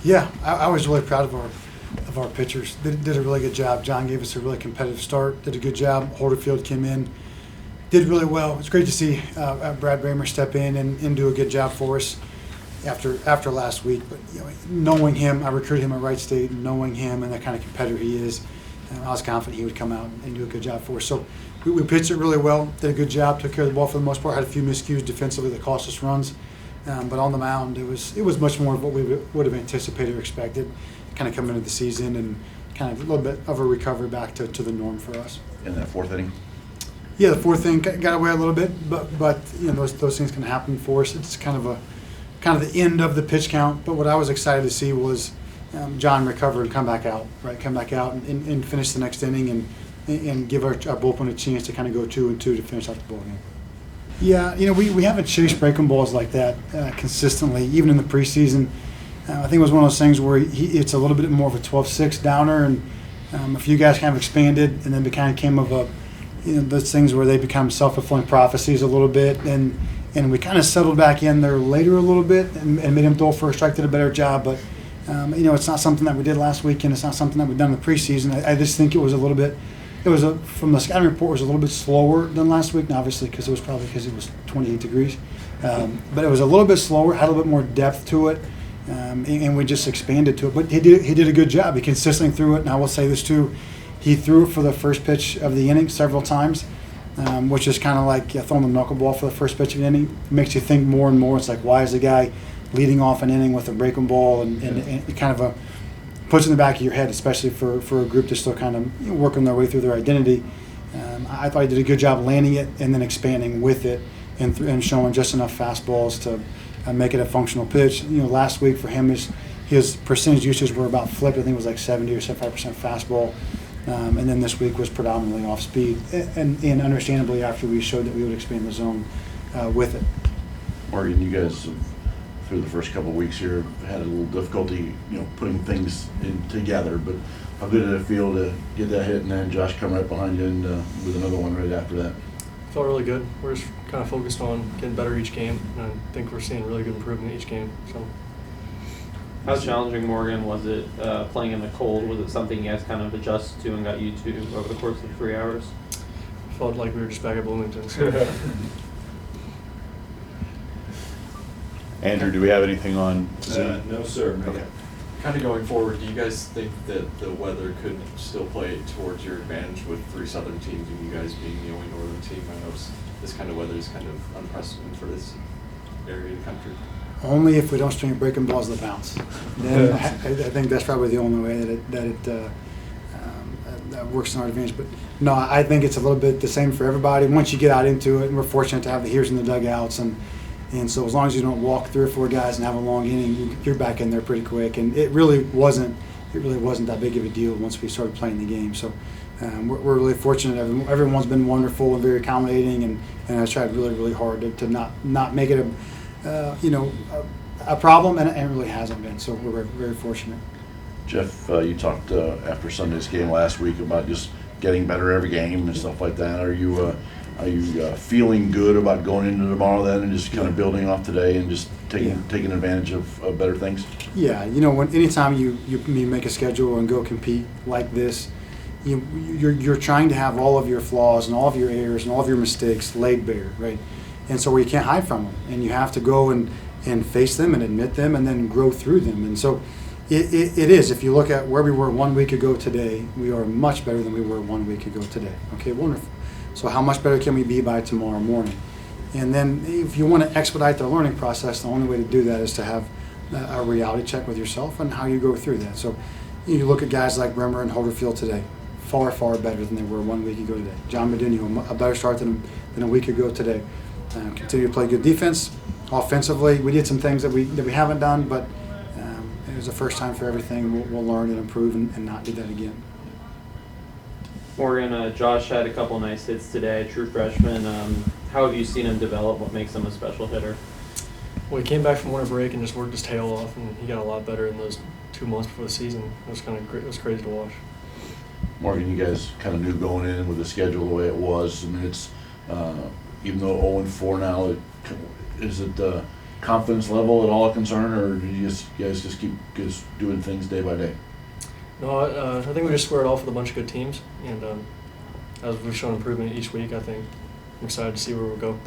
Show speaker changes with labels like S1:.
S1: Yeah, I was really proud of our pitchers. They did a really good job. John gave us a really competitive start. Did a good job. Holderfield came in, did really well. It's great to see Brad Bramer step in and do a good job for us after last week. But knowing him, I recruited him at Wright State, and knowing him and the kind of competitor he is, I was confident he would come out and do a good job for us. So we pitched it really well. Did a good job. Took care of the ball for the most part. Had a few miscues defensively that cost us runs. But on the mound, it was much more of what we would have anticipated or expected, kind of coming into the season, and kind of a little bit of a recovery back to the norm for us.
S2: In that fourth inning?
S1: Yeah, the fourth inning got away a little bit, but those things can happen for us. It's kind of the end of the pitch count. But what I was excited to see was John recover and come back out, right? Come back out and finish the next inning and give our bullpen a chance to kind of go 2-2 to finish out the ball game. Yeah, we haven't chased breaking balls like that consistently, even in the preseason. I think it was one of those things where it's a little bit more of a 12-6 downer, and a few guys kind of expanded, and then it kind of came of those things where they become self-fulfilling prophecies a little bit, and we kind of settled back in there later a little bit and made him throw for a strike, did a better job, but it's not something that we did last week, and it's not something that we've done in the preseason. I just think it was a little bit. From the scouting report, it was a little bit slower than last week, and obviously because it was 28 degrees. But it was a little bit slower, had a little bit more depth to it, and we just expanded to it. But he did a good job. He consistently threw it, and I will say this too, he threw it for the first pitch of the inning several times, which is kind of like throwing the knuckleball for the first pitch of the inning. It makes you think more and more. It's like, why is the guy leading off an inning with a breaking ball, and kind of puts in the back of your head, especially for a group that's still kind of working their way through their identity. I thought he did a good job landing it and then expanding with it and showing just enough fastballs to make it a functional pitch. Last week for him, his percentage usage were about flipped. I think it was like 70 or 75% fastball. And then this week was predominantly off speed. And understandably, after we showed that we would expand the zone with it.
S2: Morgan, you guys through the first couple of weeks here had a little difficulty, putting things in together, but how good did it feel to get that hit and then Josh come right behind you and with another one right after that?
S3: Felt really good. We're just kind of focused on getting better each game, and I think we're seeing really good improvement each game. So,
S4: how challenging, Morgan, was it playing in the cold? Was it something you guys kind of adjusted to and got used to over the course of 3 hours?
S3: Felt like we were just back at Bloomington. So.
S5: Andrew, do we have anything on?
S6: No, sir.
S5: Okay.
S6: Kind of going forward, do you guys think that the weather could still play towards your advantage with 3 Southern teams and you guys being the only Northern team? I know this kind of weather is kind of unprecedented for this area of the country.
S1: Only if we don't string breaking balls that bounce. Then I think that's probably the only way that works in our advantage. But no, I think it's a little bit the same for everybody. Once you get out into it, and we're fortunate to have the heaters in the dugouts, and so as long as you don't walk 3 or 4 guys and have a long inning, you're back in there pretty quick. And it really wasn't that big of a deal once we started playing the game. So we're really fortunate. Everyone's been wonderful and very accommodating, and I've tried really, really hard to not make it a problem, and it really hasn't been. So we're very, very fortunate.
S2: Jeff, you talked after Sunday's game last week about just getting better every game and stuff like that. Are you feeling good about going into tomorrow then, and just kind of building off today and just taking advantage of better things? Yeah,
S1: anytime you make a schedule and go compete like this, you're trying to have all of your flaws and all of your errors and all of your mistakes laid bare, right? And so where you can't hide from them, and you have to go and face them and admit them and then grow through them. And so it is. If you look at where we were 1 week ago today, we are much better than we were 1 week ago today. Okay, wonderful. So how much better can we be by tomorrow morning? And then if you want to expedite the learning process, the only way to do that is to have a reality check with yourself and how you go through that. So you look at guys like Bremer and Holderfield today, far, far better than they were 1 week ago today. John Medinho, a better start than a week ago today. Continue to play good defense. Offensively, we did some things that we haven't done, but it was the first time for everything. We'll learn and improve and not do that again.
S4: Morgan, Josh had a couple nice hits today, true freshman. How have you seen him develop? What makes him a special hitter?
S3: Well, he came back from winter break and just worked his tail off, and he got a lot better in those 2 months before the season. It was kind of great. It was crazy to watch.
S2: Morgan, you guys kind of knew going in with the schedule the way it was. I mean, it's even though 0-4 now, is it confidence level at all a concern, or do you guys just keep doing things day by day?
S3: No, I think we just squared off with a bunch of good teams, and as we've shown improvement each week, I think I'm excited to see where we'll go.